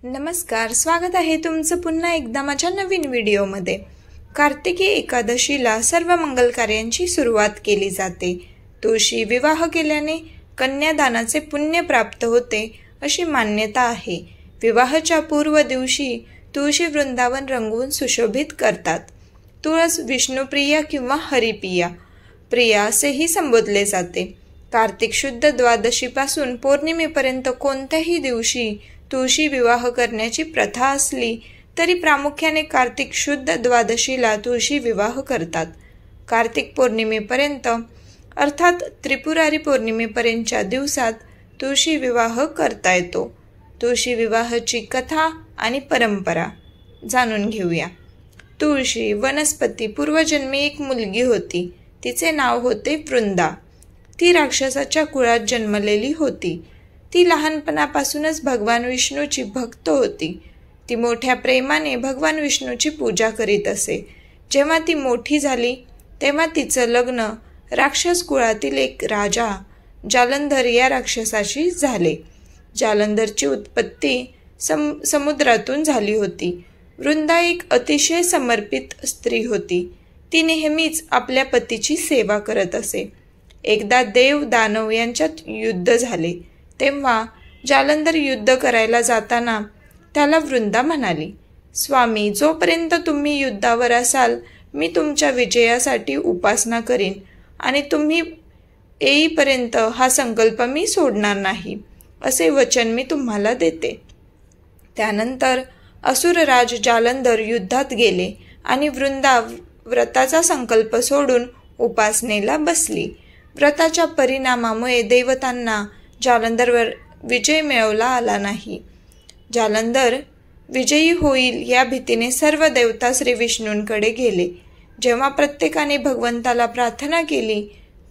नमस्कार, स्वागत आहे तुमचं पुन्हा एकदा माझ्या नवीन व्हिडिओमध्ये। कार्तिकी एकादशीला सर्व मंगल कार्यांची सुरुवात केली जाते। तुळशी विवाह केल्याने कन्यादानाचे पुण्य प्राप्त होते अशी मान्यता आहे। विवाहाच्या पूर्व दिवशी तुळशी वृंदावन रंगवून सुशोभित करतात। तुळस विष्णुप्रिया किंवा हरिप्रिया प्रिया असेही संबोधले जाते। कार्तिक शुद्ध द्वादशीपासून पौर्णिमेपर्यंत कोणत्याही दिवशी तुळशी विवाह करण्याची प्रथा असली तरी प्रामुख्याने कार्तिक शुद्ध द्वादशीला तुळशी विवाह करतात। कार्तिक पौर्णिमेपर्यंत अर्थात त्रिपुरारी पौर्णिमेपर्यंतच्या दिवसात तुळशी विवाह करता येतो। तुळशी विवाहाची कथा आणि परंपरा जाणून घेऊया। तुळशी वनस्पती पूर्वजन्मी एक मुलगी होती। तिचे नाव होते वृंदा। ती राक्षसाच्या कुळात जन्मलेली होती। ती लहानपणापासूनच भगवान विष्णूची भक्त होती। ती मोठ्या प्रेमाने भगवान विष्णूची पूजा करीत असे। जेव्हा ती मोठी झाली तेव्हा तिचं लग्न राक्षस कुळातील एक राजा जालंधर या राक्षसाशी झाले। जालंधरची उत्पत्ती समुद्रातून झाली होती। वृंदा एक अतिशय समर्पित स्त्री होती। ती नेहमीच आपल्या पतीची सेवा करत असे। एकदा देव दानव यांच्यात युद्ध झाले तेव्हा जालंधर युद्ध करायला जाताना त्याला वृंदा म्हणाली, स्वामी, जोपर्यंत तुम्ही युद्धावर असाल मी तुमच्या विजयासाठी उपासना करीन आणि तुम्ही येईपर्यंत हा संकल्प मी सोडणार नाही, असे वचन मी तुम्हाला देते। त्यानंतर असुरराज जालंधर युद्धात गेले आणि वृंदा व्रताचा संकल्प सोडून उपासनेला बसली। व्रताच्या परिणामामुळे देवतांना जालंधरवर विजय मिळवला आला नाही। जालंधर विजयी होईल या भीतीने सर्व देवता श्री विष्णूंकडे गेले। जेव्हा प्रत्येकाने भगवंताला प्रार्थना केली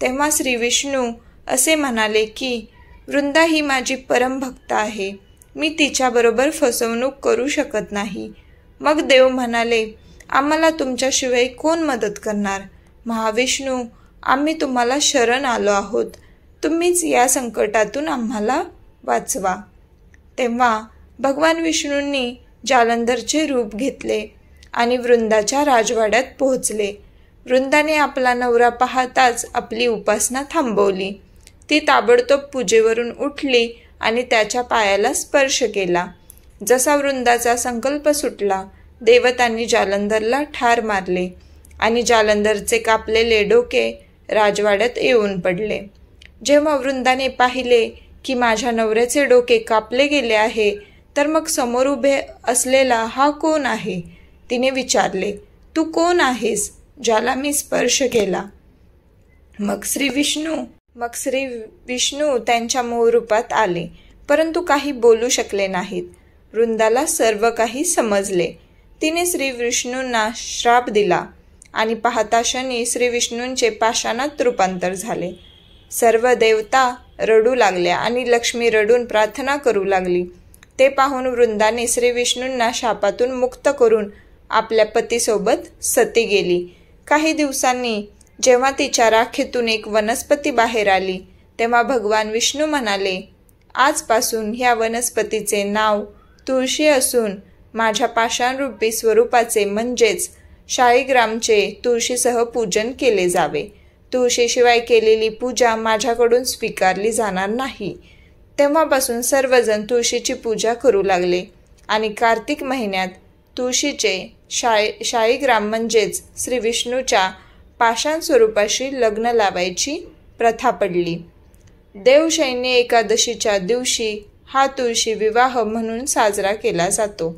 तेव्हा श्री विष्णू असे म्हणाले की वृंदा ही माझी परमभक्त आहे, मी तिच्याबरोबर फसवणूक करू शकत नाही। मग देव म्हणाले, आम्हाला तुमच्याशिवाय कोण मदत करणार? महाविष्णू, आम्ही तुम्हाला शरण आलो आहोत, तुम्हीच या संकटातून आम्हाला वाचवा। तेव्हा भगवान विष्णूंनी जालंधरचे रूप घेतले आणि वृंदाच्या राजवाड्यात पोहोचले। वृंदाने आपला नवरा पाहताच आपली उपासना थांबवली। ती ताबडतोब पूजेवरून उठली आणि त्याच्या पायाला स्पर्श केला। जसा वृंदाचा संकल्प सुटला देवतांनी जालंधरला ठार मारले आणि जालंधरचे कापलेले डोके राजवाड्यात येऊन पडले। जेव्हा वृंदाने पाहिले की माझ्या नवऱ्याचे डोके कापले गेले आहे तर मग समोर उभे असलेला हा कोण आहे? तिने विचारले, तू कोण आहेस ज्याला मी स्पर्श केला? मग श्री विष्णू त्यांच्या मूळ रूपात आले, परंतु काही बोलू शकले नाहीत। वृंदाला सर्व काही समजले। तिने श्री विष्णूंना श्राप दिला आणि पाहता क्षणी श्री विष्णूंचे पाषाणात रूपांतर झाले। सर्व देवता रडू लागल्या आणि लक्ष्मी रडून प्रार्थना करू लागली। ते पाहून वृंदाने श्री विष्णूंना शापातून मुक्त करून आपल्या पतीसोबत सती गेली। काही दिवसांनी जेव्हा तिच्या राखेतून एक वनस्पती बाहेर आली तेव्हा भगवान विष्णू म्हणाले, आजपासून ह्या वनस्पतीचे नाव तुळशी असून माझ्या पाषाणरूपी स्वरूपाचे म्हणजेच शाळीग्रामचे तुळशीसह पूजन केले जावे। तुळशीशिवाय केलेली पूजा माझ्याकडून स्वीकारली जाणार नाही। तेव्हापासून सर्वजण तुळशीची पूजा करू लागले आणि कार्तिक महिन्यात तुळशीचे शाळीग्राम म्हणजेच श्री विष्णूच्या पाषाण स्वरूपाशी लग्न लावायची प्रथा पडली। देवशयनी एकादशीच्या दिवशी हा तुळशी विवाह म्हणून साजरा केला जातो।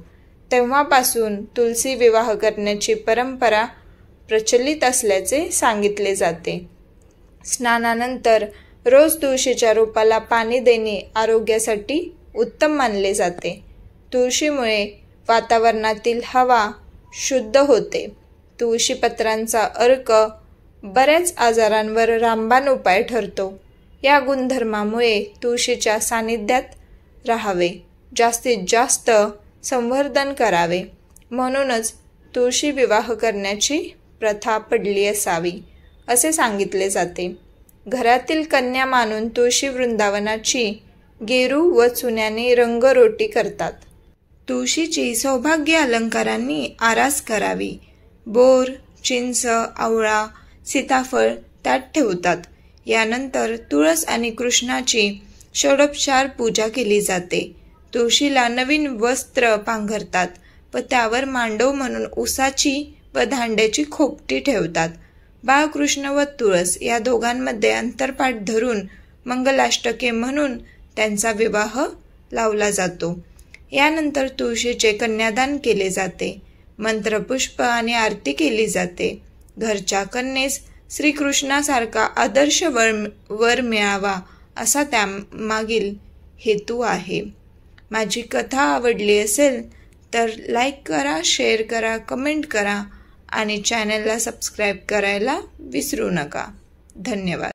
तेव्हापासून तुळशी विवाह करण्याची परंपरा प्रचलित असल्याचे सांगितले जाते। स्नानानंतर रोज तुळशीच्या रोपाला पाणी देणे आरोग्यासाठी उत्तम मानले जाते। तुळशीमुळे वातावरणातील हवा शुद्ध होते। तुळशी पत्रांचा अर्क बऱ्याच आजारांवर रामबाण उपाय ठरतो। या गुणधर्मामुळे तुळशीच्या सानिध्यात राहावे, जास्तीत जास्त संवर्धन करावे, म्हणूनच तुळशी विवाह करण्याची प्रथा पडली असावी असे सांगितले जाते। घरातील कन्या मानून तुळशी वृंदावनाची गेरू व चुन्याने रंगरोटी करतात। तुळशीची सौभाग्य अलंकारांनी आरास करावी. बोर, चिंच, आवळा, सीताफळ त्यात ठेवतात. यानंतर तुळस आणि कृष्णाची षोडोपचार पूजा केली जाते. तुळशीला नवीन वस्त्र पांघरतात व त्यावर मांडव म्हणून उसाची व धांड्याची खोपटी ठेवतात. बाळकृष्ण व तुळस या दोघांमध्ये अंतरपाठ धरून मंगलाष्टके म्हणून त्यांचा विवाह लावला जातो. यानंतर तुळशीचे कन्यादान केले जाते. मंत्रपुष्प आणि आरती केली जाते. घरच्या कन्येस श्रीकृष्णासारखा आदर्श वर मिळावा असा त्यामागील हेतू आहे. माझी कथा आवडली असेल तर लाईक करा, शेअर करा, कमेंट करा आणि चॅनलला सबस्क्राईब करायला विसरू नका. धन्यवाद.